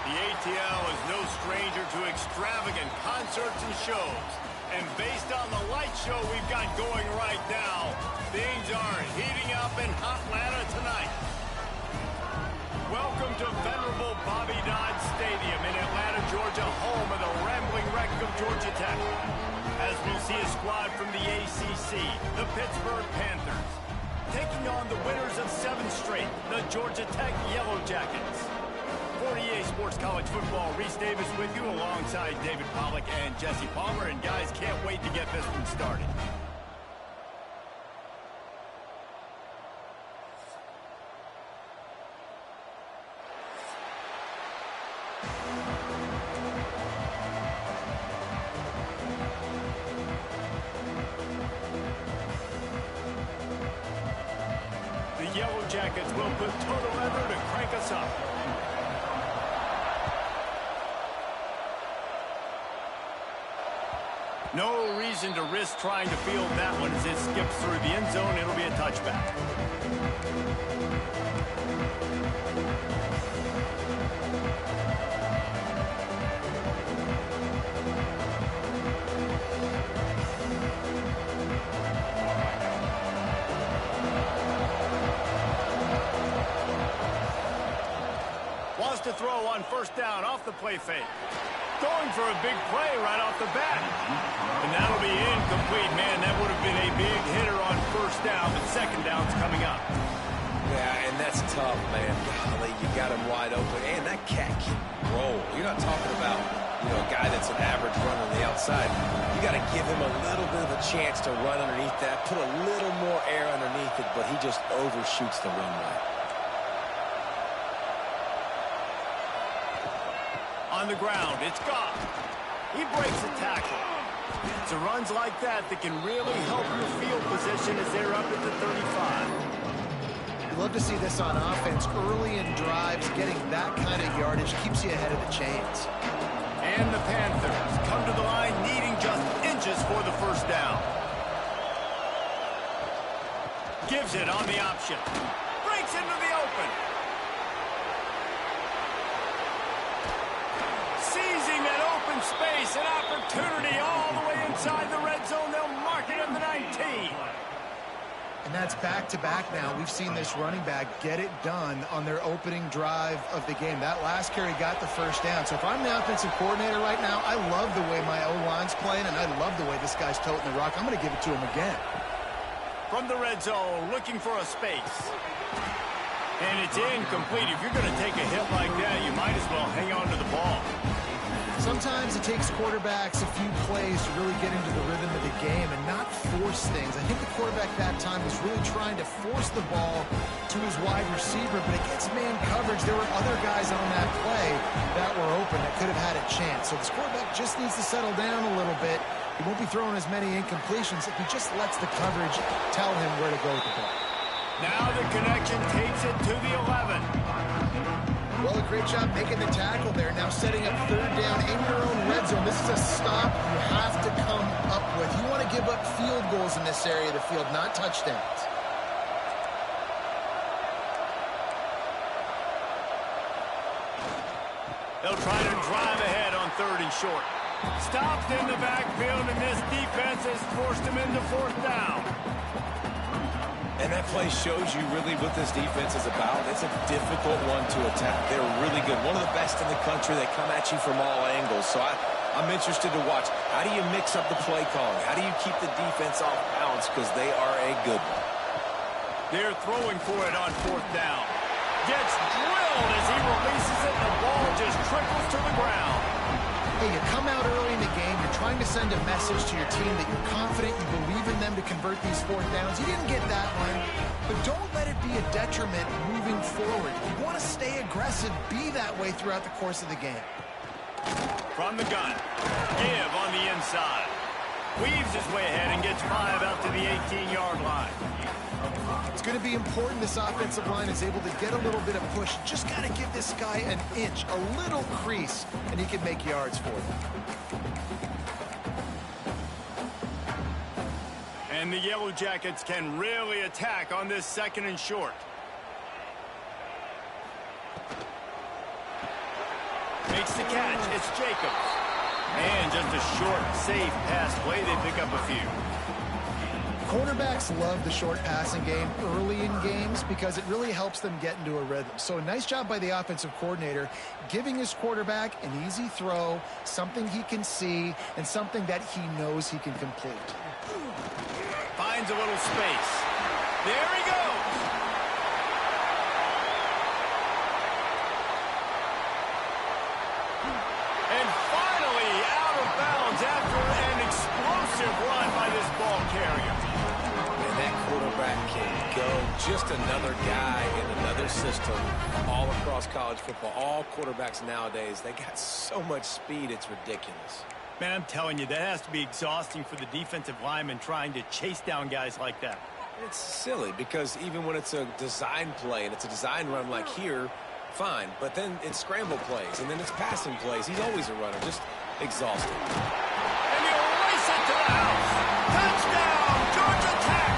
The ATL is no stranger to extravagant concerts and shows. And based on the light show we've got going right now, things are heating up in Hotlanta tonight. Welcome to venerable Bobby Dodd Stadium in Atlanta, Georgia, home of the rambling wreck of Georgia Tech. As we'll see a squad from the ACC, the Pittsburgh Panthers, taking on the winners of 7 straight, the Georgia Tech Yellow Jackets. For EA Sports College Football, Reese Davis with you alongside David Pollack and Jesse Palmer. And guys, can't wait to get this one started. The Yellow Jackets will put total effort to crank us up. No reason to risk trying to field that one as it skips through the end zone. It'll be a touchback. Wants to throw on first down off the play fake. Going for a big play right off the bat. And that'll be incomplete, man. That would have been a big hitter on first down, but second down's coming up. Yeah, and that's tough, man. Golly, you got him wide open. And that cat can roll. You're not talking about, a guy that's an average runner on the outside. You got to give him a little bit of a chance to run underneath that, put a little more air underneath it, but he just overshoots the runway. On the ground, it's Goff. He breaks a tackle. It's a runs like that can really help your field position as they're up at the 35. You love to see this on offense. Early in drives, getting that kind of yardage keeps you ahead of the chains. And the Panthers come to the line needing just inches for the first down. Gives it on the option. Breaks into the open. Seizing that open space, an opportunity all the way inside the red zone. They'll mark it at the 19. And that's back-to-back now. We've seen this running back get it done on their opening drive of the game. That last carry got the first down. So if I'm the offensive coordinator right now, I love the way my O-line's playing, and I love the way this guy's toting the rock. I'm going to give it to him again. From the red zone, looking for a space. And it's incomplete. If you're going to take a hit like that, you might as well hang on to the ball. Sometimes it takes quarterbacks a few plays to really get into the rhythm of the game and not force things. I think the quarterback that time was really trying to force the ball to his wide receiver, but against man coverage, there were other guys on that play that were open that could have had a chance. So this quarterback just needs to settle down a little bit. He won't be throwing as many incompletions if he just lets the coverage tell him where to go with the ball. Now the connection takes it to the 11. Well, a great job making the tackle there. Now setting up third down in your own red zone. This is a stop you have to come up with. You want to give up field goals in this area of the field, not touchdowns. They'll try to drive ahead on third and short. Stopped in the backfield, and this defense has forced him into fourth down. And that play shows you really what this defense is about. It's a difficult one to attack. They're really good. One of the best in the country. They come at you from all angles. So I'm interested to watch. How do you mix up the play calling? How do you keep the defense off balance? Because they are a good one. They're throwing for it on fourth down. Gets drilled as he releases it. The ball just trickles to the ground. Hey, you come out early in the game, you're trying to send a message to your team that you're confident, you believe in them to convert these fourth downs. You didn't get that one, but don't let it be a detriment moving forward. If you want to stay aggressive, be that way throughout the course of the game. From the gun, give on the inside. Weaves his way ahead and gets 5 out to the 18-yard line. It's going to be important this offensive line is able to get a little bit of push. Just got to give this guy an inch, a little crease, and he can make yards for them. And the Yellow Jackets can really attack on this second and short. makes the catch. It's Jacobs. And just a short, safe pass play. They pick up a few. Quarterbacks love the short passing game early in games because it really helps them get into a rhythm. So a nice job by the offensive coordinator giving his quarterback an easy throw, something he can see, and something that he knows he can complete. Finds a little space. There he goes. And finally out of bounds after an explosive run by this ball carrier. That quarterback can go. Just another guy in another system all across college football. All quarterbacks nowadays, they got so much speed, it's ridiculous. Man, I'm telling you, that has to be exhausting for the defensive lineman trying to chase down guys like that. It's silly because even when it's a design play and it's a design run like here, fine. But then it's scramble plays and then it's passing plays. He's always a runner, just exhausting. And he'll race it to the house. Touchdown, Georgia Tech.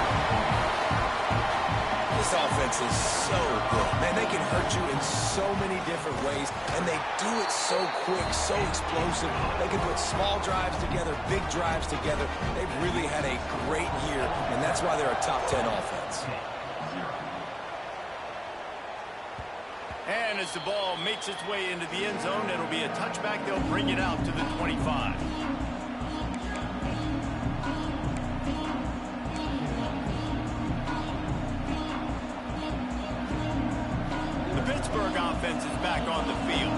This offense is so good. Man, they can hurt you in so many different ways, and they do it so quick, so explosive. They can put small drives together, big drives together. They've really had a great year, and that's why they're a top 10 offense. And as the ball makes its way into the end zone, it'll be a touchback. They'll bring it out to the 25. Pittsburgh offense is back on the field.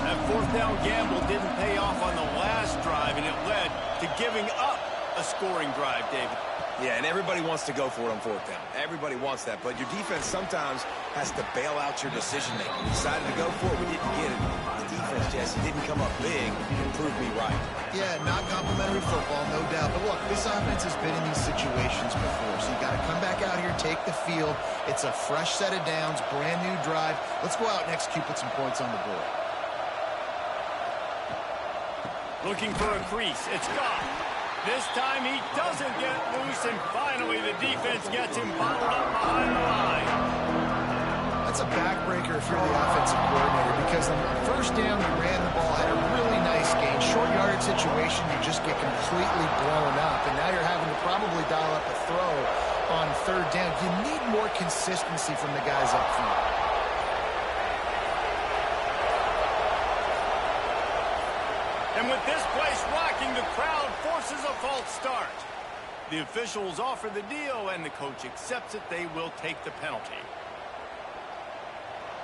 That fourth down gamble didn't pay off on the last drive, and it led to giving up a scoring drive, David. Yeah, and everybody wants to go for it on fourth down. Everybody wants that, but your defense sometimes has to bail out your decision-making. We decided to go for it, we didn't get it. The defense, Jesse, didn't come up big and prove me right. Yeah, not complimentary football, no doubt. But look, this offense has been in these situations before, so you got to come back out here, take the field. It's a fresh set of downs, brand new drive. Let's go out and execute, put some points on the board. Looking for a crease. It's Goff. This time he doesn't get loose, and finally the defense gets him bottled up behind the line. That's a backbreaker if you're the offensive coordinator, because on first down, you ran the ball, had a really nice gain. Short yardage situation, you just get completely blown up, and now you're having to probably dial up a throw on third down. You need more consistency from the guys up front. And with this place rocking, the crowd forces a false start. The officials offer the deal, and the coach accepts it. They will take the penalty.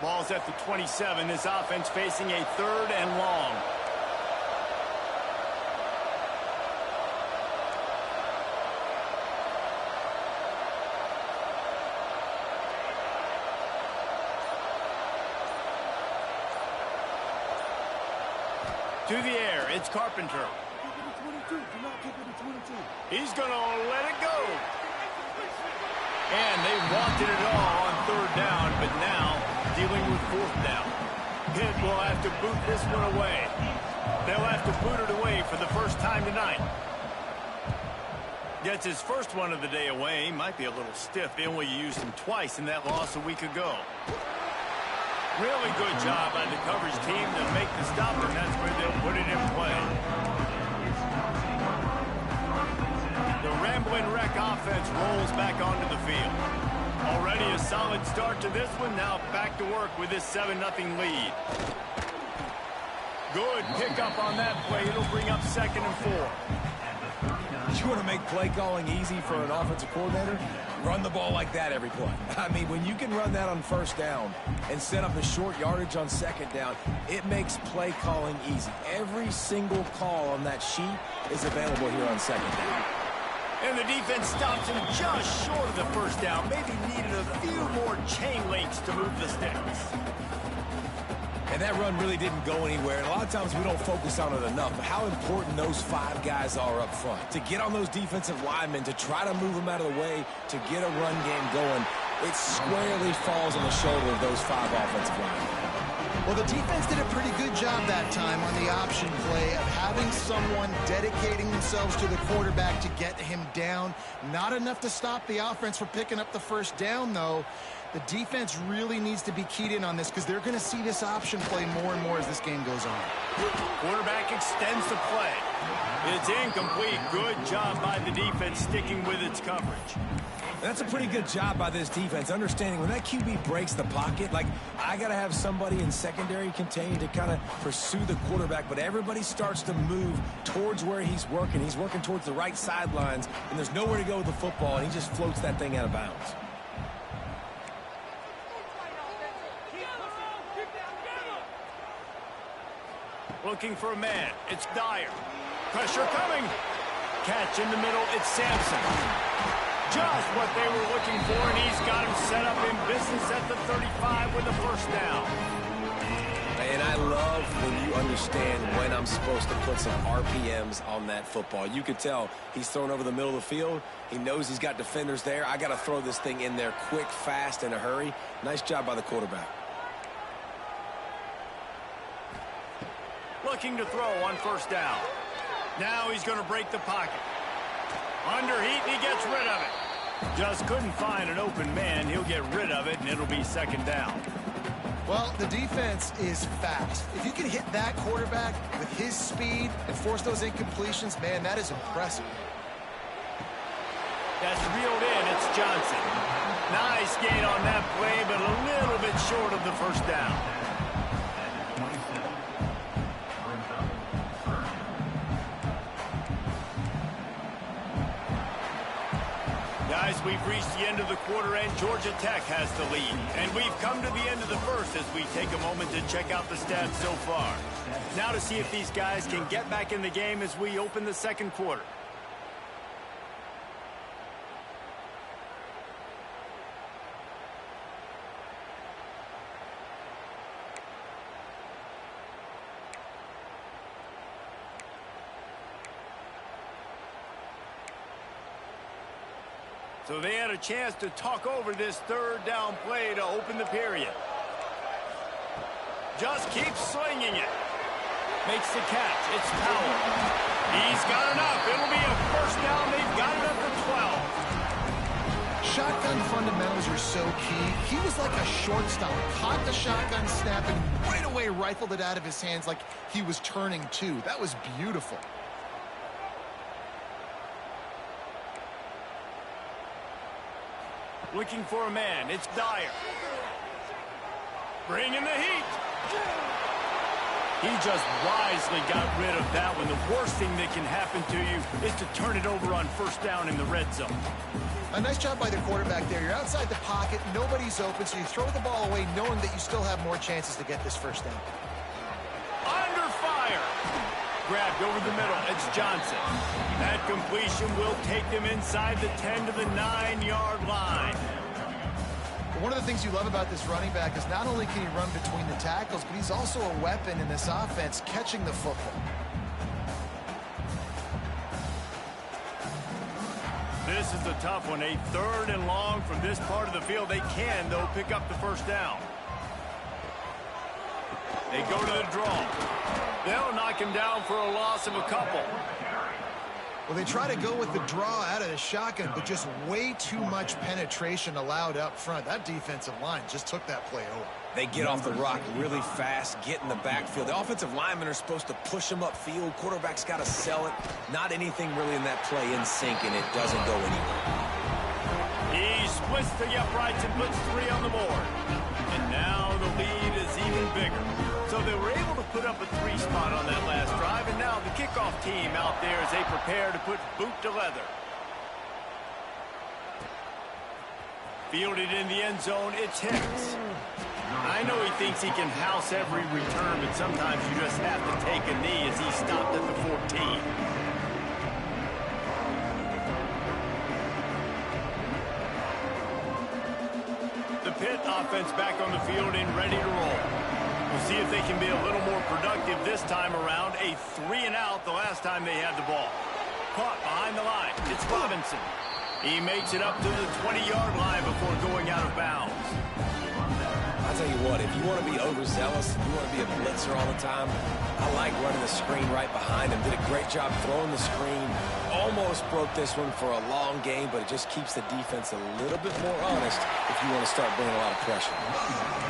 Ball's at the 27. This offense facing a third and long. To the air, it's Carpenter. He's going to let it go. And they wanted it all on third down, but now dealing with fourth down. Pitt will have to boot this one away. They'll have to boot it away for the first time tonight. Gets his first one of the day away. Might be a little stiff. They only used him twice in that loss a week ago. Really good job by the coverage team to make the stop, and that's where they'll put it in play. The Rambling Wreck offense rolls back onto the field. Already a solid start to this one. Now back to work with this 7-0 lead. Good pickup on that play. It'll bring up 2nd and 4. You want to make play calling easy for an offensive coordinator? Run the ball like that every play. I mean, when you can run that on first down and set up a short yardage on second down, it makes play calling easy. Every single call on that sheet is available here on second down. And the defense stops him just short of the first down. Maybe needed a few more chain links to move the sticks. And that run really didn't go anywhere. And a lot of times we don't focus on it enough, but how important those 5 guys are up front. To get on those defensive linemen, to try to move them out of the way, to get a run game going, it squarely falls on the shoulder of those 5 offensive linemen. Well, the defense did a pretty good job that time on the option play of having someone dedicating themselves to the quarterback to get him down. Not enough to stop the offense from picking up the first down, though. The defense really needs to be keyed in on this because they're going to see this option play more and more as this game goes on. Quarterback extends the play. It's incomplete. Good job by the defense sticking with its coverage. That's a pretty good job by this defense, understanding when that QB breaks the pocket, like, I got to have somebody in secondary continue to kind of pursue the quarterback, but everybody starts to move towards where he's working. He's working towards the right sidelines, and there's nowhere to go with the football, and he just floats that thing out of bounds. Looking for a man. It's Dyer. Pressure coming. Catch in the middle. It's Sampson. Just what they were looking for, and he's got him set up in business at the 35 with a first down. And I love when you understand when I'm supposed to put some RPMs on that football. You could tell he's thrown over the middle of the field. He knows he's got defenders there. I got to throw this thing in there quick, fast, in a hurry. Nice job by the quarterback. Looking to throw on first down. Now he's going to break the pocket. Under heat, and he gets rid of it. Just couldn't find an open man. He'll get rid of it, and it'll be second down. Well, the defense is fast. If you can hit that quarterback with his speed and force those incompletions, man, that is impressive. That's reeled in. It's Johnson. Nice gain on that play, but a little bit short of the first down. Guys, we've reached the end of the quarter, and Georgia Tech has the lead. And we've come to the end of the first as we take a moment to check out the stats so far. Now to see if these guys can get back in the game as we open the second quarter. So they had a chance to talk over this third down play to open the period. Just keeps slinging it. Makes the catch. It's Powell. He's got enough. It'll be a first down. They've got it up to 12. Shotgun fundamentals are so key. He was like a shortstop. Caught the shotgun snap and right away rifled it out of his hands like he was turning two. That was beautiful. Looking for a man. It's Dyer. Bringing the heat. He just wisely got rid of that one. The worst thing that can happen to you is to turn it over on first down in the red zone. A nice job by the quarterback there. You're outside the pocket. Nobody's open, so you throw the ball away knowing that you still have more chances to get this first down. Under fire. Grabbed over the middle. It's Johnson. That completion will take them inside the 10 to the 9-yard line. One of the things you love about this running back is not only can he run between the tackles, but he's also a weapon in this offense catching the football. This is a tough one. A third and long from this part of the field. They can, though, pick up the first down. They go to the draw. They'll knock him down for a loss of a couple. Well, they try to go with the draw out of the shotgun, but just way too much penetration allowed up front. That defensive line just took that play over. They get off the rock really fast, get in the backfield. The offensive linemen are supposed to push them upfield. Quarterback's got to sell it. Not anything really in that play in sync, and it doesn't go anywhere. He splits the uprights and puts 3 on the board. And now the lead is even bigger. So they were able to put up a 3 spot on that last drive, and now the kickoff team out there as they prepare to put boot to leather. Fielded in the end zone, it's Hicks. I know he thinks he can house every return, but sometimes you just have to take a knee as he stopped at the 14. The Pitt offense back on the field and ready to roll. We'll see if they can be a little more productive this time around. A 3-and-out the last time they had the ball. Caught behind the line. It's Robinson. He makes it up to the 20-yard line before going out of bounds. I'll tell you what, if you want to be overzealous, you want to be a blitzer all the time, I like running the screen right behind him. Did a great job throwing the screen. Almost broke this one for a long game, but it just keeps the defense a little bit more honest if you want to start bringing a lot of pressure.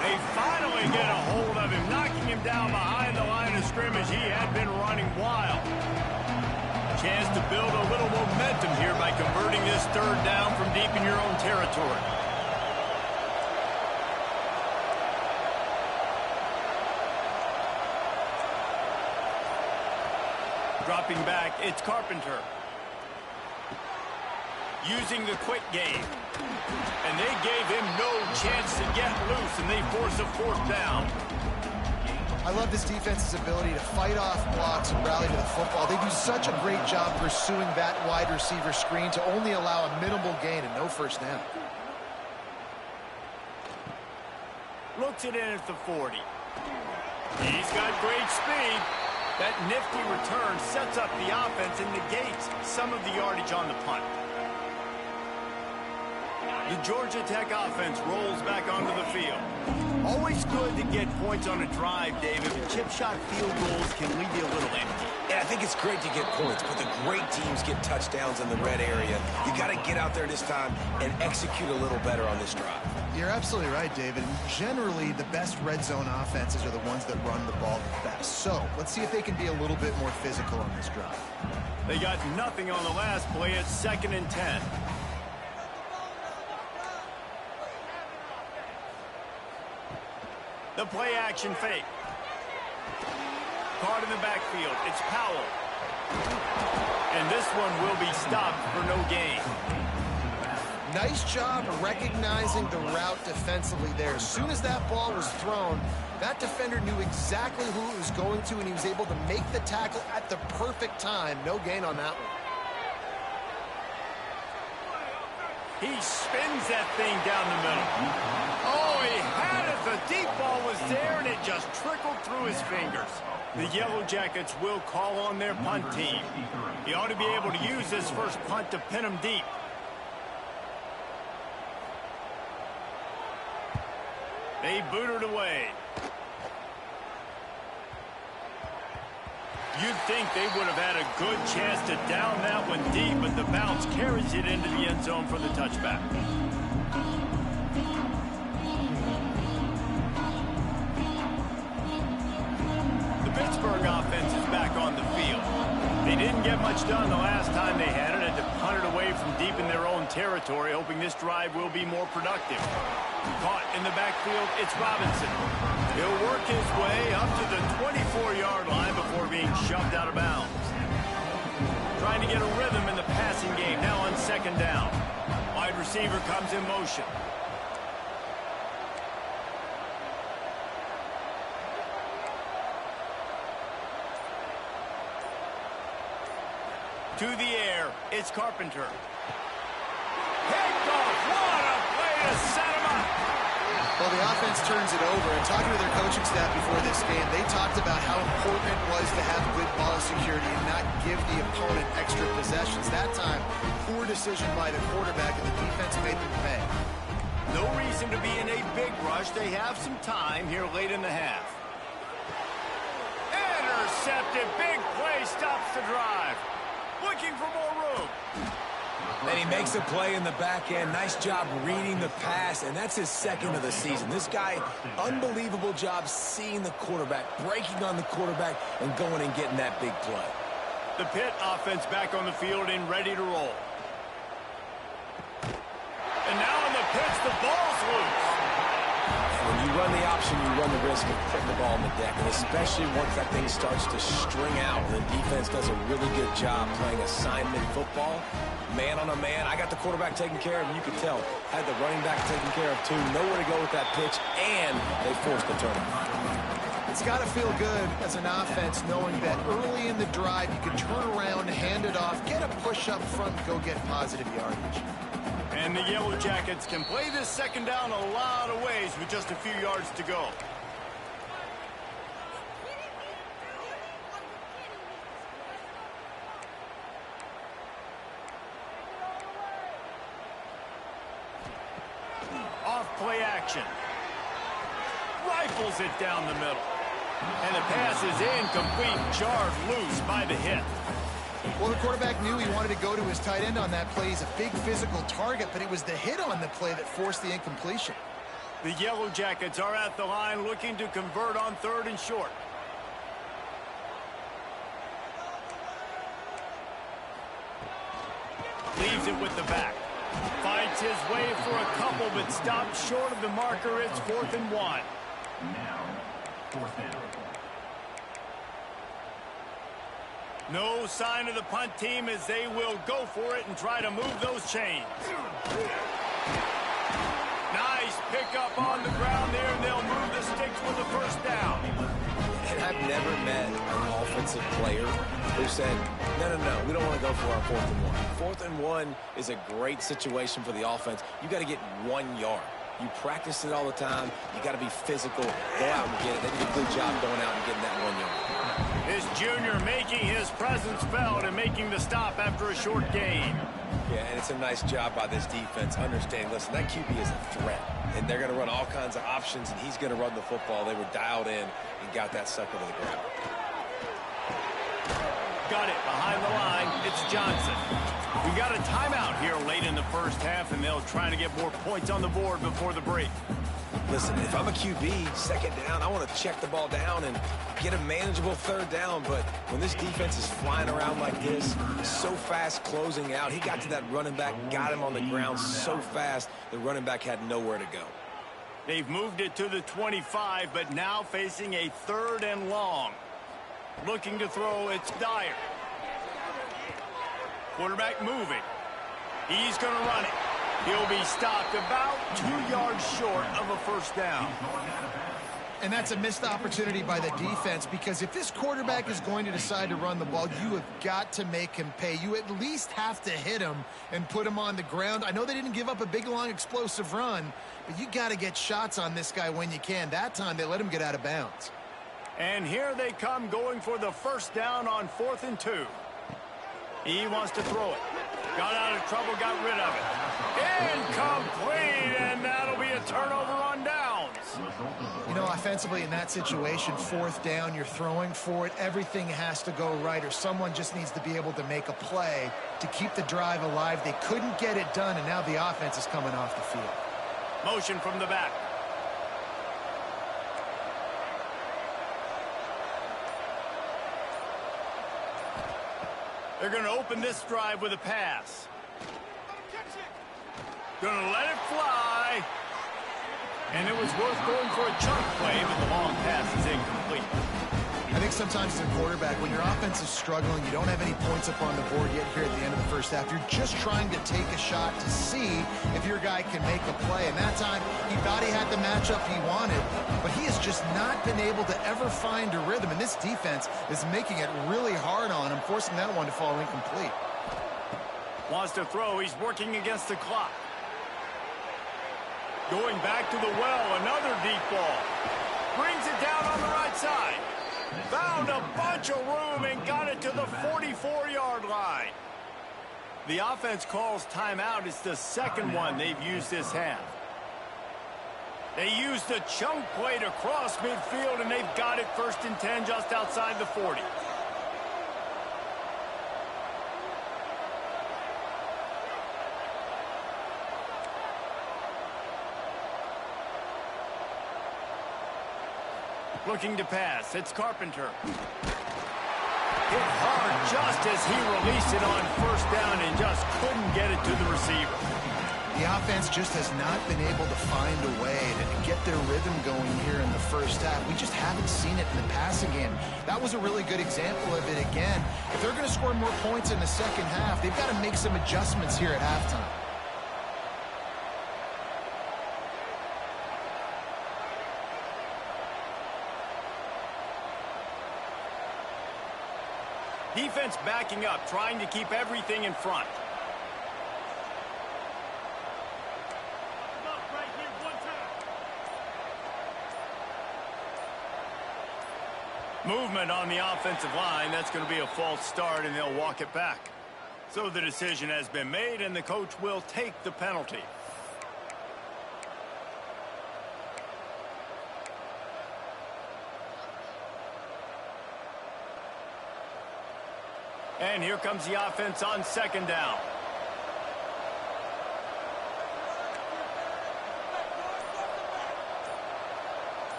They finally get a hold of him, knocking him down behind the line of scrimmage. He had been running wild. Chance to build a little momentum here by converting this third down from deep in your own territory. Dropping back, it's Carpenter. Using the quick game. And they gave him no chance to get loose, and they force a fourth down. I love this defense's ability to fight off blocks and rally to the football. They do such a great job pursuing that wide receiver screen to only allow a minimal gain and no first down. Looks it in at the 40. He's got great speed. That nifty return sets up the offense and negates some of the yardage on the punt. The Georgia Tech offense rolls back onto the field. Always good to get points on a drive, David, but chip shot field goals can leave you a little empty. Yeah, I think it's great to get points, but the great teams get touchdowns in the red area. You got to get out there this time and execute a little better on this drive. You're absolutely right, David. Generally, the best red zone offenses are the ones that run the ball the best. So, let's see if they can be a little bit more physical on this drive. They got nothing on the last play. It's 2nd and 10. The play action fake. Caught in the backfield. It's Powell. And this one will be stopped for no gain. Nice job recognizing the route defensively there. As soon as that ball was thrown, that defender knew exactly who it was going to, and he was able to make the tackle at the perfect time. No gain on that one. He spins that thing down the middle. Oh, he had it. The deep ball was there, and it just trickled through his fingers. The Yellow Jackets will call on their punt team. He ought to be able to use this first punt to pin him deep. They boot it away. You'd think they would have had a good chance to down that one deep, but the bounce carries it into the end zone for the touchback. The Pittsburgh offense is back on the field. They didn't get much done the last time they had it, and to punt it away from deep in their own territory, hoping this drive will be more productive. Caught in the backfield, it's Robinson. He'll work his way up to the 24-yard line before being shoved out of bounds. Trying to get a rhythm in the passing game, now on 2nd down. Wide receiver comes in motion. To the air, it's Carpenter. Picked off, what a play to set him up. Well, the offense turns it over, and talking to their coaching staff before this game, they talked about how important it was to have good ball security and not give the opponent extra possessions. That time, poor decision by the quarterback, and the defense made them pay. No reason to be in a big rush. They have some time here late in the half. Intercepted, big play, stops the drive. Looking for more room. And he makes a play in the back end. Nice job reading the pass, and that's his 2nd of the season. This guy, unbelievable job seeing the quarterback, breaking on the quarterback, and going and getting that big play. The Pitt offense back on the field and ready to roll. And now in the pitch, the ball's loose. When you run the option, you run the risk of putting the ball on the deck, and especially once that thing starts to string out, the defense does a really good job playing assignment football. Man on a man, I got the quarterback taken care of, and you can tell, had the running back taken care of too. Nowhere to go with that pitch, and they forced the turnover. It's got to feel good as an offense knowing that early in the drive you can turn around, hand it off, get a push up front, and go get positive yardage. And the Yellow Jackets can play this 2nd down a lot of ways with just a few yards to go. Off play action. Rifles it down the middle. And the pass is incomplete, jarred loose by the hit. Well, the quarterback knew he wanted to go to his tight end on that play. He's a big physical target, but it was the hit on the play that forced the incompletion. The Yellow Jackets are at the line looking to convert on 3rd and short. Leaves it with the back. Fights his way for a couple, but stops short of the marker. It's 4th and 1. Now, 4th down. No sign of the punt team as they will go for it and try to move those chains. Nice pickup on the ground there, and they'll move the sticks with the 1st down. And I've never met an offensive player who said, no, we don't want to go for our 4th and 1. 4th and 1 is a great situation for the offense. You got to get 1 yard. You practice it all the time. You got to be physical. Go out and get it. They did a good job going out and getting that 1 yard. This junior making his presence felt and making the stop after a short gain. Yeah, and it's a nice job by this defense. Understand, listen, that QB is a threat. And they're going to run all kinds of options, and he's going to run the football. They were dialed in and got that sucker to the ground. Got it behind the line. It's Johnson. We got a timeout here late in the 1st half, and they'll try to get more points on the board before the break. Listen, if I'm a QB, 2nd down, I want to check the ball down and get a manageable 3rd down. But when this defense is flying around like this, so fast closing out, he got to that running back, got him on the ground so fast, the running back had nowhere to go. They've moved it to the 25, but now facing a 3rd and long. Looking to throw, it's Dyer. Quarterback moving. He's going to run it. He'll be stopped about 2 yards short of a 1st down. And that's a missed opportunity by the defense, because if this quarterback is going to decide to run the ball, you have got to make him pay. You at least have to hit him and put him on the ground. I know they didn't give up a big, long, explosive run, but you got to get shots on this guy when you can. That time they let him get out of bounds. And here they come going for the 1st down on 4th and 2. He wants to throw it. Got out of trouble, got rid of it. Incomplete, and that'll be a turnover on downs. You know, offensively in that situation, 4th down, you're throwing for it. Everything has to go right, or someone just needs to be able to make a play to keep the drive alive. They couldn't get it done, and now the offense is coming off the field. Motion from the back. They're going to open this drive with a pass. Going to let it fly. And it was worth going for a chunk play, but the long pass is incomplete. I think sometimes as a quarterback, when your offense is struggling, you don't have any points up on the board yet here at the end of the 1st half. You're just trying to take a shot to see if your guy can make a play. And that time, he thought he had the matchup he wanted, but he has just not been able to ever find a rhythm. And this defense is making it really hard on him, forcing that one to fall incomplete. Wants to throw. He's working against the clock. Going back to the well, another deep ball. Brings it down on the right side. Found a bunch of room and got it to the 44-yard line. The offense calls timeout. It's the 2nd one they've used this half. They used a chunk play to cross midfield, and they've got it 1st and 10 just outside the 40. Looking to pass. It's Carpenter. Hit hard just as he released it on 1st down and just couldn't get it to the receiver. The offense just has not been able to find a way to get their rhythm going here in the 1st half. We just haven't seen it in the passing game. That was a really good example of it again. If they're going to score more points in the 2nd half, they've got to make some adjustments here at halftime. Defense backing up, trying to keep everything in front. Movement on the offensive line. That's going to be a false start, and they'll walk it back. So the decision has been made, and the coach will take the penalty. And here comes the offense on second down.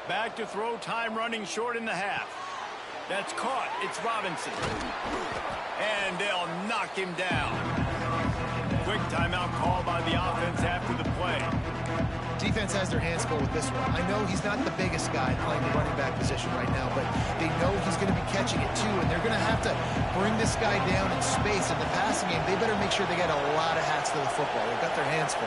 Back to throw, time running short in the half. That's caught. It's Robinson. And they'll knock him down. Quick timeout call by the offense after the play. Defense has their hands full with this one. I know he's not the biggest guy playing the running back position right now, but they know he's going to be catching it too, and they're going to have to bring this guy down in space. In the passing game, they better make sure they get a lot of hats to the football. They've got their hands full.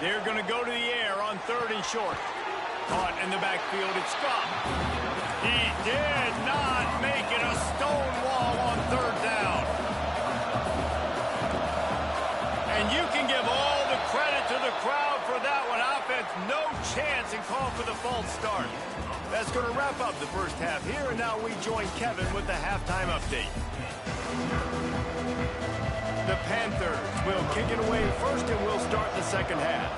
They're going to go to the air on third and short. Caught in the backfield, it's Scott. He did not make it a stone wall on third down. And you can give all the credit to the crowd for that one. Offense, no chance, and call for the false start. That's going to wrap up the first half here, and now we join Kevin with the halftime update. The Panthers will kick it away first, and we'll start the second half.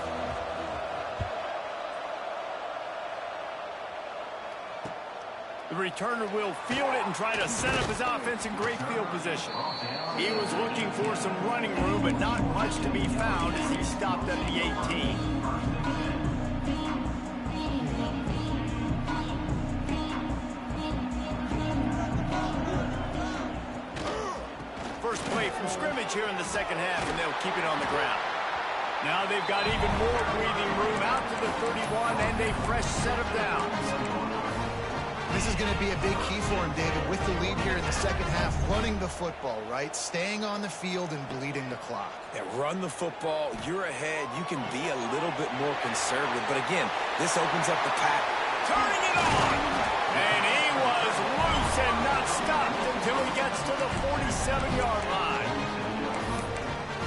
The returner will field it and try to set up his offense in great field position. He was looking for some running room, but not much to be found as he stopped at the 18. First play from scrimmage here in the second half, and they'll keep it on the ground. Now they've got even more breathing room out to the 31 and a fresh set of downs. This is going to be a big key for him, David, with the lead here in the second half, running the football, right? Staying on the field and bleeding the clock. Yeah, run the football. You're ahead. You can be a little bit more conservative. But again, this opens up the pack. Turning it on! And he was loose and not stopped until he gets to the 47-yard line.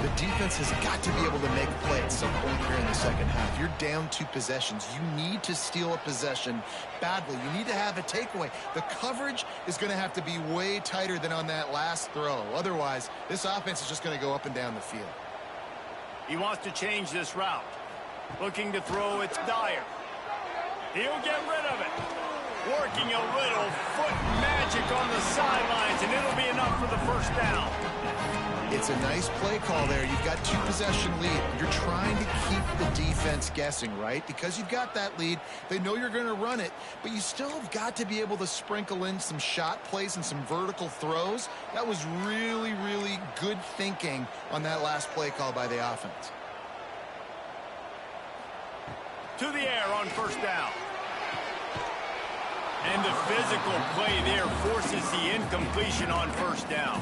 The defense has got to be able to make a play at some point here in the second half. You're down 2 possessions. You need to steal a possession badly. You need to have a takeaway. The coverage is going to have to be way tighter than on that last throw. Otherwise, this offense is just going to go up and down the field. He wants to change this route. Looking to throw, it's Dyer. He'll get rid of it. Working a little foot magic on the sidelines, and it'll be enough for the first down. It's a nice play call there. You've got 2-possession lead. You're trying to keep the defense guessing, right? Because you've got that lead, they know you're going to run it, but you still have got to be able to sprinkle in some shot plays and some vertical throws. That was really, really good thinking on that last play call by the offense. To the air on first down. And the physical play there forces the incompletion on first down.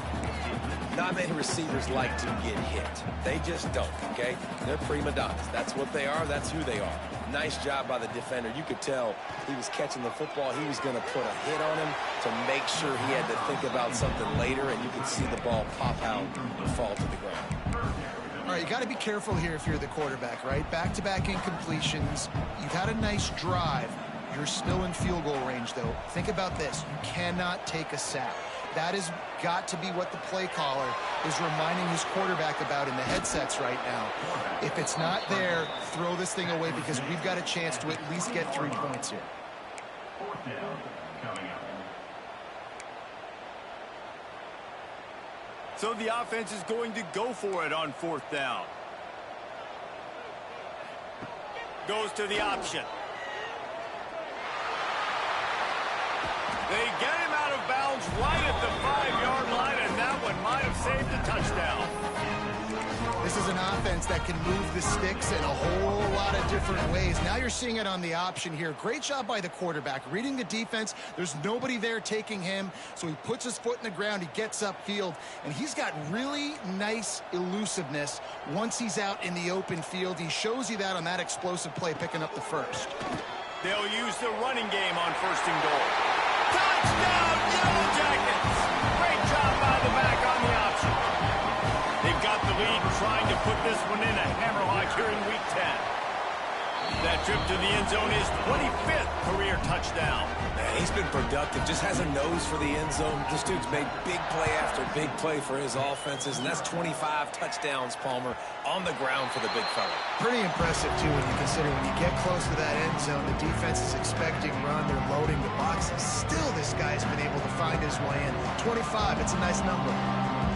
Not many receivers like to get hit. They just don't, okay? They're prima donnas. That's what they are. That's who they are. Nice job by the defender. You could tell he was catching the football. He was going to put a hit on him to make sure he had to think about something later, and you could see the ball pop out and fall to the ground. All right, you got to be careful here if you're the quarterback, right? Back-to-back incompletions. You've had a nice drive. You're still in field goal range, though. Think about this. You cannot take a sack. That has got to be what the play caller is reminding his quarterback about in the headsets right now. If it's not there, throw this thing away because we've got a chance to at least get 3 points here. Fourth down coming up. So the offense is going to go for it on fourth down. Goes to the option. They get him out of bounds right at the 5-yard line, and that one might have saved a touchdown. This is an offense that can move the sticks in a whole lot of different ways. Now you're seeing it on the option here. Great job by the quarterback. Reading the defense, there's nobody there taking him, so he puts his foot in the ground, he gets upfield, and he's got really nice elusiveness once he's out in the open field. He shows you that on that explosive play, picking up the first. They'll use the running game on first and goal. Touchdown, Yellow Jackets! Great job by the back on the option. They've got the lead and trying to put this one in a hammerlock here in Week 10. That trip to the end zone is 25th career touchdown. Man, he's been productive, just has a nose for the end zone. This dude's made big play after big play for his offenses, and that's 25 touchdowns, Palmer, on the ground for the big fella. Pretty impressive, too, when you consider when you get close to that end zone, the defense is expecting run, they're loading the box. Still, this guy's been able to find his way in. 25, it's a nice number.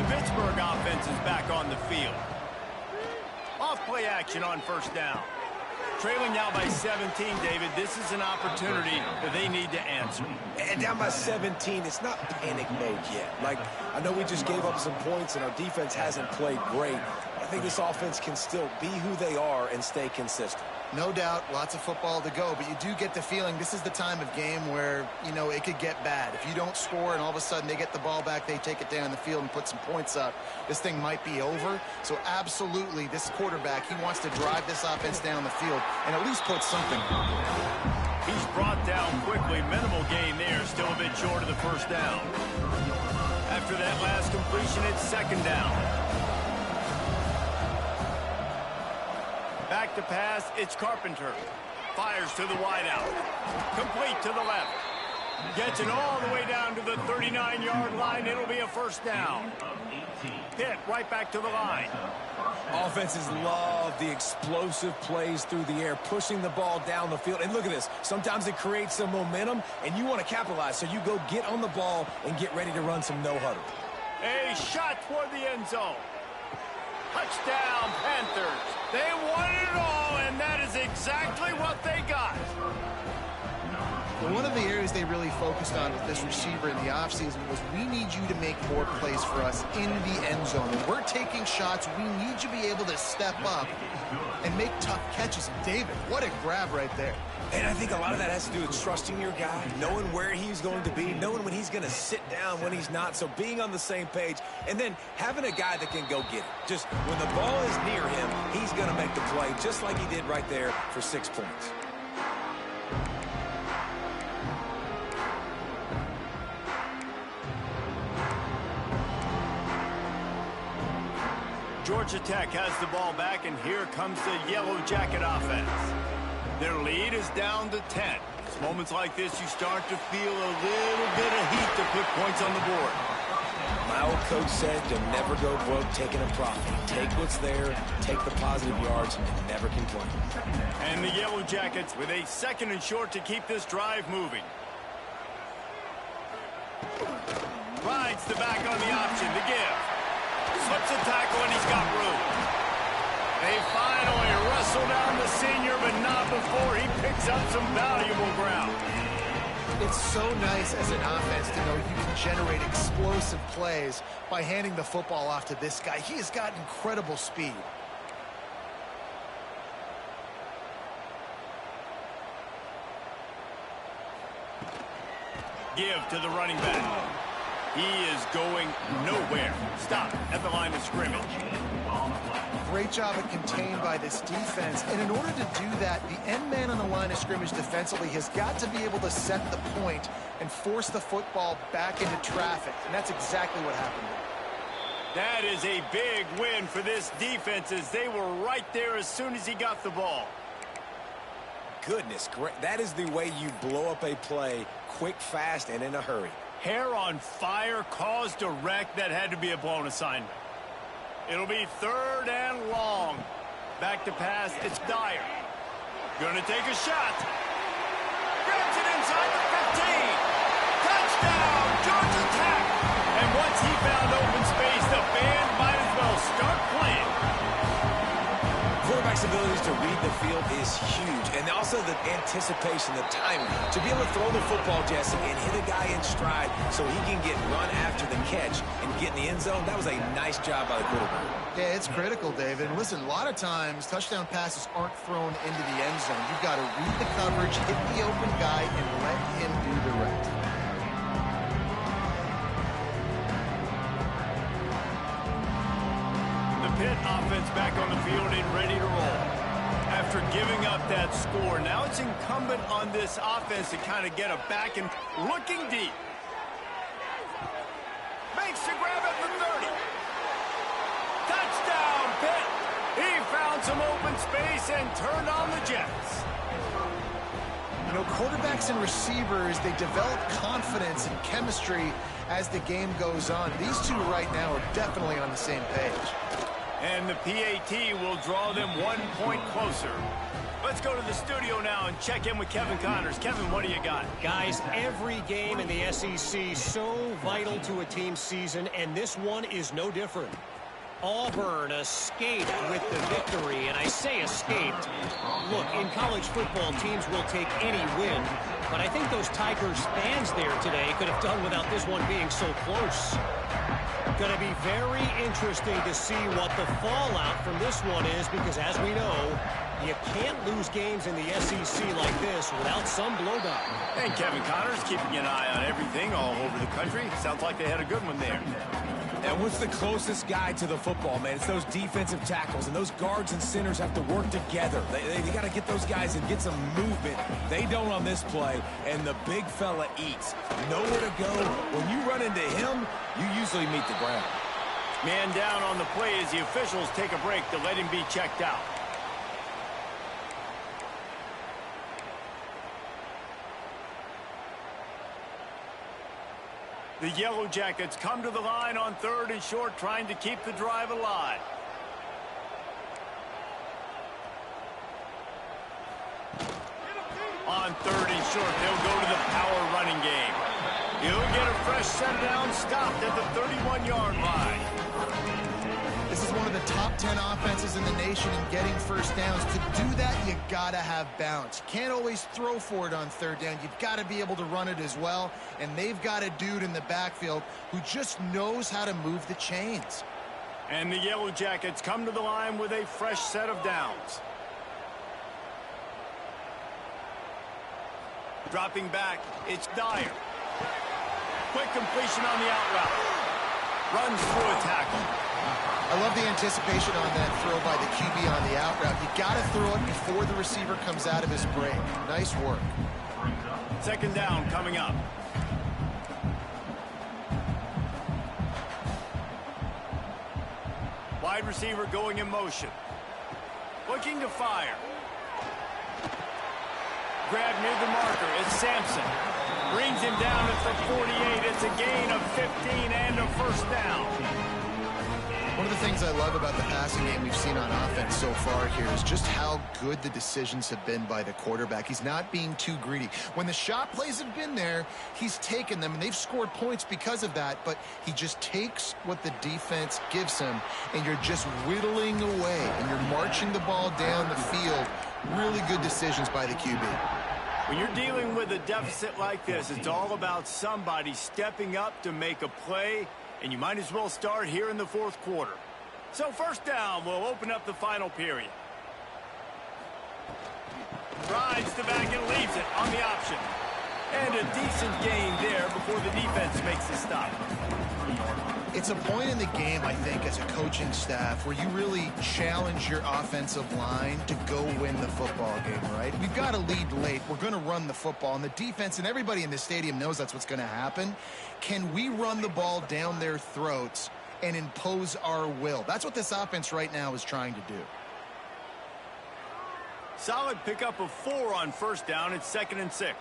The Pittsburgh offense is back on the field. Off-play action on first down. Trailing now by 17, David. This is an opportunity that they need to answer. And down by 17, it's not panic mode yet. Like, I know we just gave up some points and our defense hasn't played great. I think this offense can still be who they are and stay consistent. No doubt, lots of football to go, but you do get the feeling this is the time of game where, you know, it could get bad. If you don't score and all of a sudden they get the ball back, they take it down the field and put some points up, this thing might be over. So absolutely, this quarterback, he wants to drive this offense down the field and at least put something on it. He's brought down quickly. Minimal gain there, still a bit short of the first down. After that last completion, it's second down. Back to pass, it's Carpenter. Fires to the wideout. Complete to the left. Gets it all the way down to the 39-yard line. It'll be a first down. Pitt right back to the line. Offenses love the explosive plays through the air, pushing the ball down the field. And look at this. Sometimes it creates some momentum, and you want to capitalize. So you go get on the ball and get ready to run some no-huddle. A shot toward the end zone. Touchdown, Panthers. They won it all, and that is exactly what they got. Well, one of the areas they really focused on with this receiver in the offseason was we need you to make more plays for us in the end zone. And we're taking shots. We need you to be able to step up and make tough catches. And David, what a grab right there. And I think a lot of that has to do with trusting your guy, knowing where he's going to be, knowing when he's going to sit down, when he's not. So being on the same page, and then having a guy that can go get it. Just when the ball is near him, he's going to make the play, just like he did right there for 6 points. Georgia Tech has the ball back, and here comes the Yellow Jacket offense. Their lead is down to 10. It's moments like this you start to feel a little bit of heat to put points on the board. My old coach said you'll never go broke taking a profit. Take what's there, take the positive yards, and never complain. And the Yellow Jackets with a second and short to keep this drive moving. Rides the back on the option to give. Slips a tackle and he's got room. They finally wrestle down the senior, but not before he picks up some valuable ground. It's so nice as an offense to know you can generate explosive plays by handing the football off to this guy. He has got incredible speed. Give to the running back. He is going nowhere. Stop at the line of scrimmage. Great job at contained by this defense. And in order to do that, the end man on the line of scrimmage defensively has got to be able to set the point and force the football back into traffic. And that's exactly what happened there. That is a big win for this defense as they were right there as soon as he got the ball. Goodness, great. That is the way you blow up a play quick, fast, and in a hurry. Hair on fire, caused a wreck. That had to be a blown assignment. It'll be third and long. Back to pass, it's Dyer. Gonna take a shot. Grabs it inside the 15. Touchdown, Georgia Tech. And once he found open space, the band might as well start playing. Quarterback's abilities to read the field is huge. And also the anticipation, the timing. To be able to throw the football, Jesse, and hit a guy in stride so he can get run after the catch and get in the end zone, that was a nice job by the quarterback. Yeah, it's critical, David. And listen, a lot of times touchdown passes aren't thrown into the end zone. You've got to read the coverage, hit the open guy, and let him do the rest. Pitt offense back on the field and ready to roll. After giving up that score, now it's incumbent on this offense to kind of get it back and looking deep. Makes the grab at the 30. Touchdown, Pitt. He found found some open space and turned on the Jets. You know, quarterbacks and receivers, they develop confidence and chemistry as the game goes on. These two right now are definitely on the same page. And the PAT will draw them 1 point closer. Let's go to the studio now and check in with Kevin Connors. Kevin, what do you got? Guys, every game in the SEC so vital to a team's season, and this one is no different. Auburn escaped with the victory, and I say escaped. Look, in college football, teams will take any win, but I think those Tigers fans there today could have done without this one being so close. Going to be very interesting to see what the fallout from this one is, because as we know, you can't lose games in the SEC like this without some blowdown. And Kevin Connors keeping an eye on everything all over the country. Sounds like they had a good one there. And what's the closest guy to the football, man? It's those defensive tackles, and those guards and centers have to work together. They got to get those guys and get some movement. They don't on this play, and the big fella eats. Nowhere to go. When you run into him, you usually meet the ground. Man down on the play as the officials take a break to let him be checked out. The Yellow Jackets come to the line on 3rd and short, trying to keep the drive alive. On 3rd and short, they'll go to the power running game. He'll get a fresh set down, stopped at the 31-yard line. This is one of the top 10 offenses in the nation in getting first downs. To do that, you got to have balance. You can't always throw for it on 3rd down. You've got to be able to run it as well. And they've got a dude in the backfield who just knows how to move the chains. And the Yellow Jackets come to the line with a fresh set of downs. Dropping back, it's Dyer. Quick completion on the out route. Runs through a tackle. I love the anticipation on that throw by the QB on the out route. You got to throw it before the receiver comes out of his break. Nice work. 2nd down coming up. Wide receiver going in motion. Looking to fire. Grab near the marker. It's Sampson. Brings him down at the 48. It's a gain of 15 and a first down. One of the things I love about the passing game we've seen on offense so far here is just how good the decisions have been by the quarterback. He's not being too greedy. When the shot plays have been there, he's taken them, and they've scored points because of that, but he just takes what the defense gives him, and you're just whittling away, and you're marching the ball down the field. Really good decisions by the QB. When you're dealing with a deficit like this, it's all about somebody stepping up to make a play, and you might as well start here in the 4th quarter. So 1st down will open up the final period. Drives the back and leaves it on the option. And a decent gain there before the defense makes the stop. It's a point in the game, I think, as a coaching staff where you really challenge your offensive line to go win the football game, right? We've got to lead late. We're going to run the football, and the defense and everybody in the stadium knows that's what's going to happen. Can we run the ball down their throats and impose our will? That's what this offense right now is trying to do. Solid pickup of 4 on 1st down. It's 2nd and 6.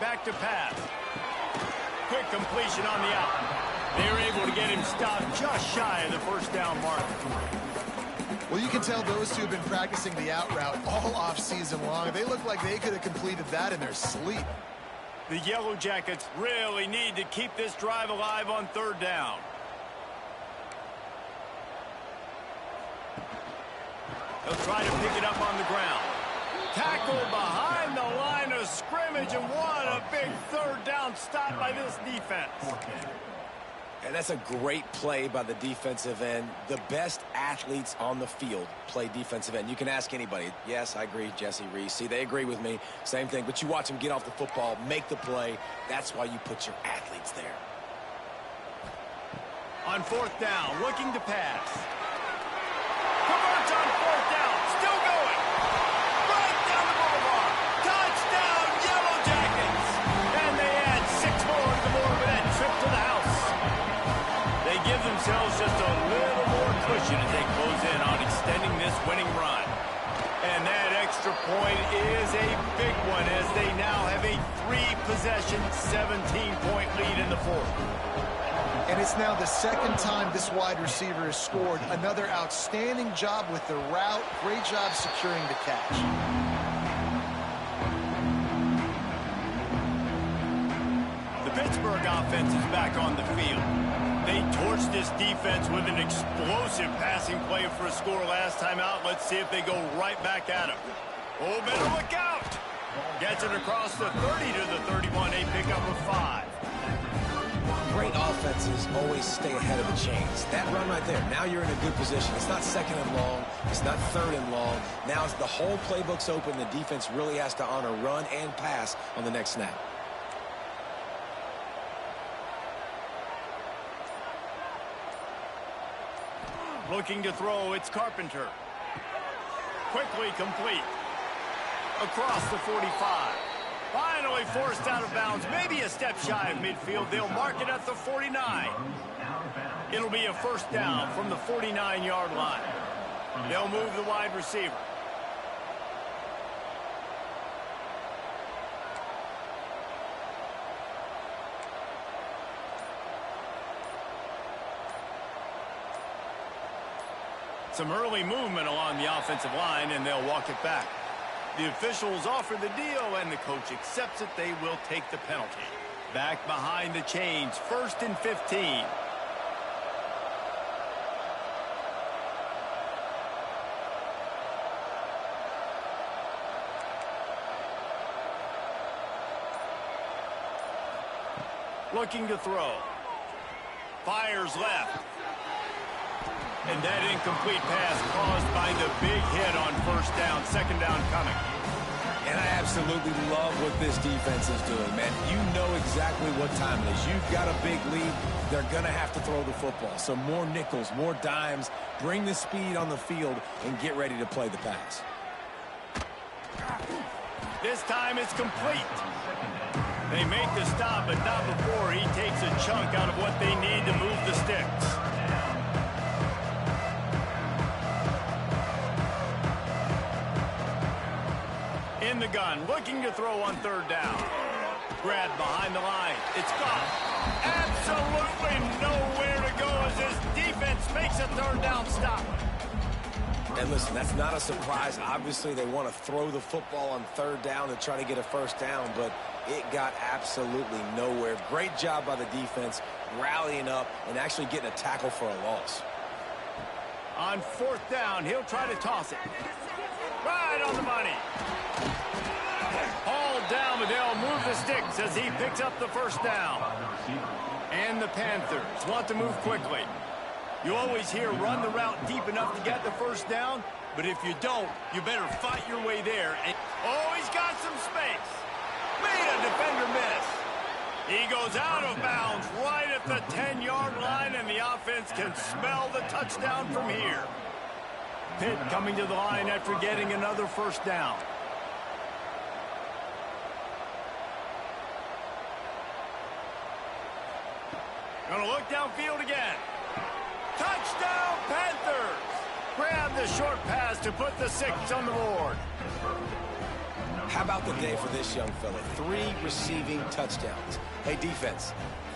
Back to pass. Quick completion on the out. They're able to get him stopped just shy of the 1st down mark. Well, you can tell those two have been practicing the out route all off season long. They look like they could have completed that in their sleep. The Yellow Jackets really need to keep this drive alive on 3rd down. They'll try to pick it up on the ground. Tackled behind the line of scrimmage, and what a big 3rd down stop by this defense. And that's a great play by the defensive end. The best athletes on the field play defensive end. You can ask anybody. Yes, I agree, Jesse Reese. See, they agree with me. Same thing. But you watch them get off the football, make the play. That's why you put your athletes there. On 4th down, looking to pass. Converts on 4th down. Still going. Right down the boulevard. Touchdown, Yellow Jackets. And they add 6 more to the board with that trip to the house. They give themselves just a little more cushion cushion as they close in on extending this winning run. And that extra point is a big one as they now have a 3-possession, 17-point lead in the fourth. And it's now the second time this wide receiver has scored. Another outstanding job with the route. Great job securing the catch. The Pittsburgh offense is back on the field. They torched this defense with an explosive passing play for a score last time out. Let's see if they go right back at him. Oh, better look out. Gets it across the 30 to the 31. A pickup of 5. Great offenses always stay ahead of the chains. That run right there, now you're in a good position. It's not second and long. It's not third and long. Now as the whole playbook's open, the defense really has to honor run and pass on the next snap. Looking to throw, it's Carpenter. Quickly complete. Across the 45. Finally forced out of bounds. Maybe a step shy of midfield. They'll mark it at the 49. It'll be a first down from the 49-yard line. They'll move the wide receiver. Some early movement along the offensive line, and they'll walk it back. The officials offer the deal, and the coach accepts it. They will take the penalty. Back behind the chains, 1st and 15. Looking to throw. Fires left. And that incomplete pass caused by the big hit on first down. Second down coming. And I absolutely love what this defense is doing, man. You know exactly what time it is. You've got a big lead. They're going to have to throw the football. So more nickels, more dimes. Bring the speed on the field and get ready to play the pass. This time it's complete. They make the stop, but not before he takes a chunk out of what they need to move the sticks. In the gun, looking to throw on third down. Grabbed behind the line. It's gone. Absolutely nowhere to go as this defense makes a third down stop. And listen, that's not a surprise. Obviously, they want to throw the football on third down and try to get a first down, but it got absolutely nowhere. Great job by the defense, rallying up and actually getting a tackle for a loss. On fourth down, he'll try to toss it. Right on the money. Hauled down, but they'll move the sticks as he picks up the first down. And the Panthers want to move quickly. You always hear run the route deep enough to get the first down, but if you don't, you better fight your way there. And oh, he's got some space. Made a defender miss. He goes out of bounds right at the 10-yard line, and the offense can smell the touchdown from here. Pitt coming to the line after getting another first down. Gonna look downfield again. Touchdown, Panthers! Grab the short pass to put the 6 on the board. How about the day for this young fella? 3 receiving touchdowns. Hey, defense,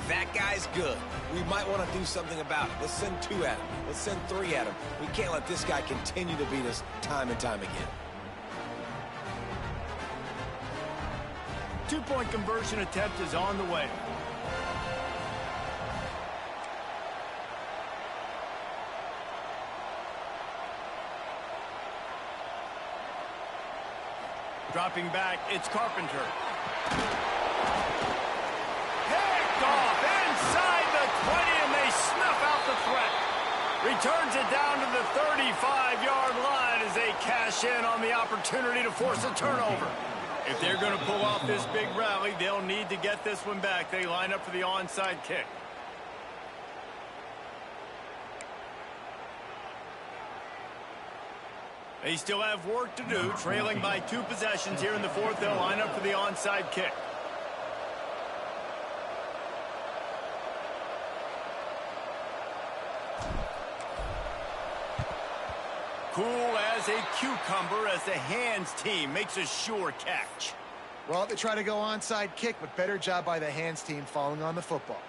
that guy's good. We might want to do something about it. Let's send 2 at him. Let's send 3 at him. We can't let this guy continue to beat us time and time again. 2-point conversion attempt is on the way. Dropping back, it's Carpenter. Picked off inside the 20, and they snuff out the threat. Returns it down to the 35-yard line as they cash in on the opportunity to force a turnover. If they're going to pull off this big rally, they'll need to get this one back. They line up for the onside kick. They still have work to do, trailing by 2 possessions here in the fourth. They'll line up for the onside kick. Cool as a cucumber as the hands team makes a sure catch. Well, they try to go onside kick, but better job by the hands team falling on the football.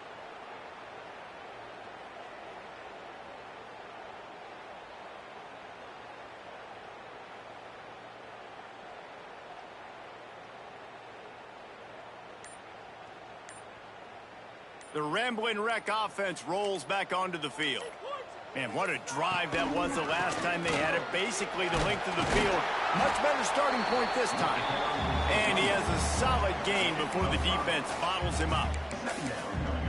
The Rambling Wreck offense rolls back onto the field. Man, what a drive that was the last time they had it. Basically the length of the field. Much better starting point this time. And he has a solid gain before the defense bottles him up.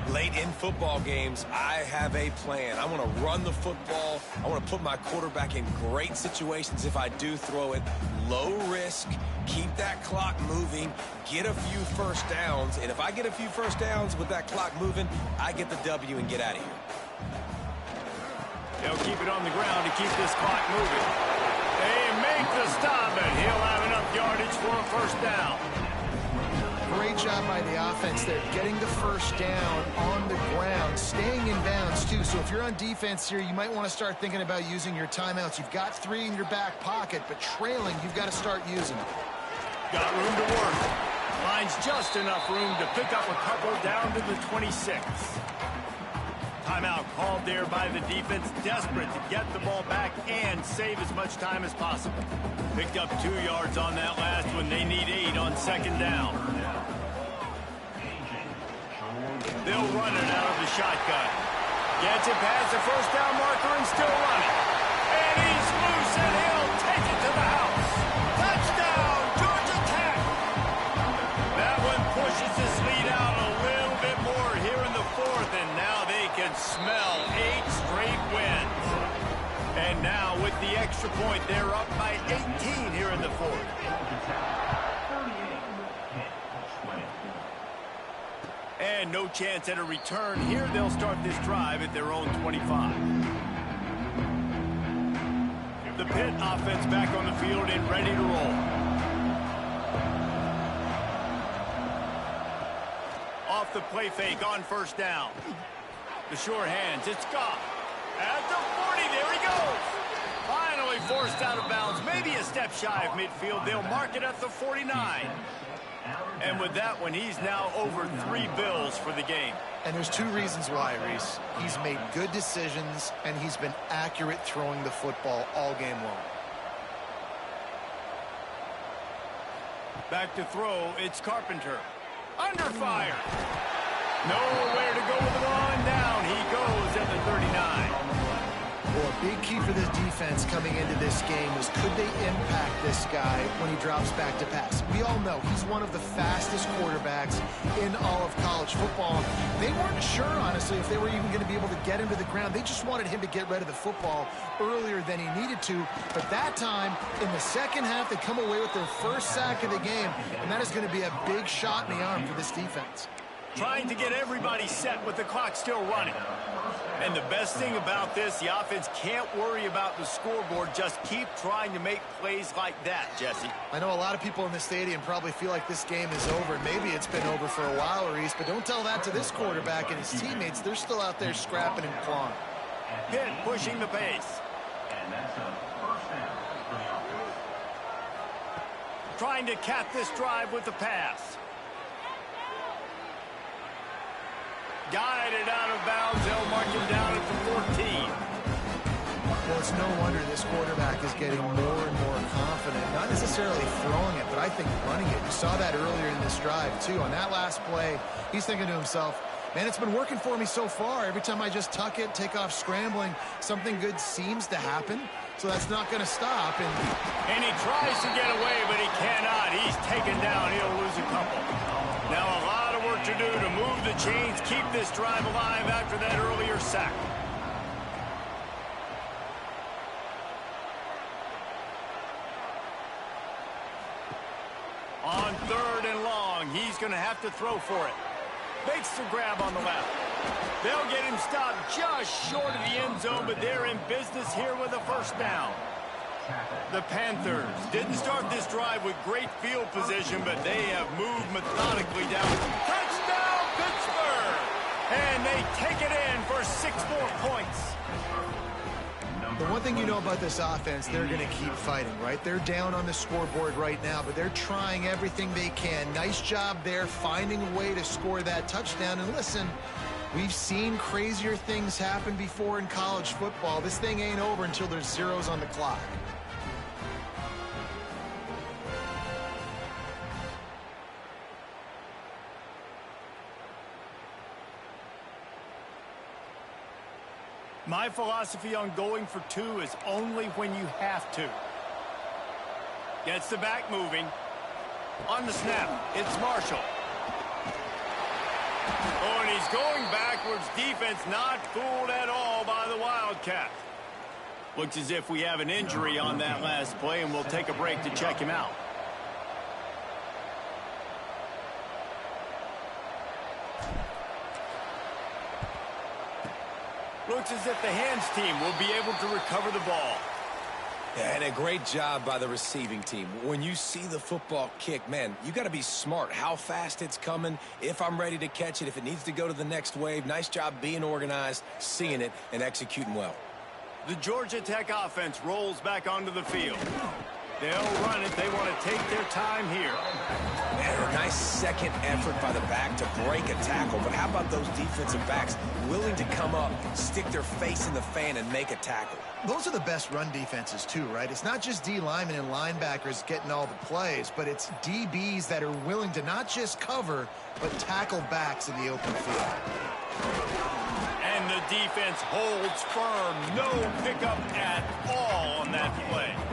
Late in football games, I have a plan. I want to run the football. I want to put my quarterback in great situations if I do throw it. Low risk, keep that clock moving, get a few first downs. And if I get a few first downs with that clock moving, I get the W and get out of here. They'll keep it on the ground to keep this clock moving. They make the stop, and he'll have enough yardage for a first down. Great job by the offense there, getting the first down on the ground, staying in bounds too. So if you're on defense here, you might want to start thinking about using your timeouts. You've got 3 in your back pocket, but trailing, you've got to start using them. Got room to work. Finds just enough room to pick up a couple down to the 26. Timeout called there by the defense, desperate to get the ball back and save as much time as possible. Picked up 2 yards on that last one. They need 8 on second down. They'll run it out of the shotgun. Gets it past the first down marker and still running. And he's loose and he'll take it to the house. Touchdown, Georgia Tech! That one pushes this lead out a little bit more here in the 4th, and now they can smell 8 straight wins. And now with the extra point, they're up by 18 here in the 4th. And no chance at a return here. They'll start this drive at their own 25. The Pitt offense back on the field and ready to roll. Off the play fake on first down. The sure hands, it's Goff. At the 40, there he goes. Finally forced out of bounds, maybe a step shy of midfield. They'll mark it at the 49. And with that one, he's now over 3 bills for the game. And there's 2 reasons why, Reese. He's made good decisions, and he's been accurate throwing the football all game long. Back to throw, it's Carpenter. Under fire. Nowhere to go with the ball, and down he goes at the 39. Well, a big key for this defense coming into this game was, could they impact this guy when he drops back to pass? We all know he's one of the fastest quarterbacks in all of college football. They weren't sure, honestly, if they were even going to be able to get him to the ground. They just wanted him to get rid of the football earlier than he needed to. But that time, in the second half, they come away with their first sack of the game, and that is going to be a big shot in the arm for this defense. Trying to get everybody set with the clock still running. And the best thing about this, the offense can't worry about the scoreboard. Just keep trying to make plays like that, Jesse. I know a lot of people in the stadium probably feel like this game is over. Maybe it's been over for a while, Reese, but don't tell that to this quarterback and his teammates. They're still out there scrapping and clawing. Pitt pushing the pace. Trying to cap this drive with the pass. Guided out of bounds. They'll mark him down at the 14. Well, it's no wonder this quarterback is getting more and more confident. Not necessarily throwing it, but I think running it. You saw that earlier in this drive, too. On that last play, he's thinking to himself, man, it's been working for me so far. Every time I just tuck it, take off scrambling, something good seems to happen. So that's not going to stop. And he tries to get away, but he cannot. He's taken down. He'll lose a couple. Now a lot of work to do to move the chains, keep this drive alive after that earlier sack. On 3rd and long, he's going to have to throw for it. Makes the grab on the left. They'll get him stopped just short of the end zone, but they're in business here with a first down. The Panthers didn't start this drive with great field position, but they have moved methodically down. Touchdown, Pittsburgh! And they take it in for 6 more points. The one thing you know about this offense, they're going to keep fighting, right? They're down on the scoreboard right now, but they're trying everything they can. Nice job there, finding a way to score that touchdown. And listen, we've seen crazier things happen before in college football. This thing ain't over until there's zeros on the clock. My philosophy on going for two is only when you have to. Gets the back moving. On the snap, it's Marshall. Oh, and he's going backwards. Defense not fooled at all by the Wildcat. Looks as if we have an injury on that last play, and we'll take a break to check him out. Looks as if the hands team will be able to recover the ball. Yeah, and a great job by the receiving team. When you see the football kick, man, you got to be smart how fast it's coming, if I'm ready to catch it, if it needs to go to the next wave. Nice job being organized, seeing it, and executing well. The Georgia Tech offense rolls back onto the field. They'll run it. They want to take their time here. Man, a nice second effort by the back to break a tackle. But how about those defensive backs willing to come up, stick their face in the fan, and make a tackle? Those are the best run defenses too, right? It's not just D linemen and linebackers getting all the plays, but it's DBs that are willing to not just cover, but tackle backs in the open field. And the defense holds firm. No pickup at all on that play.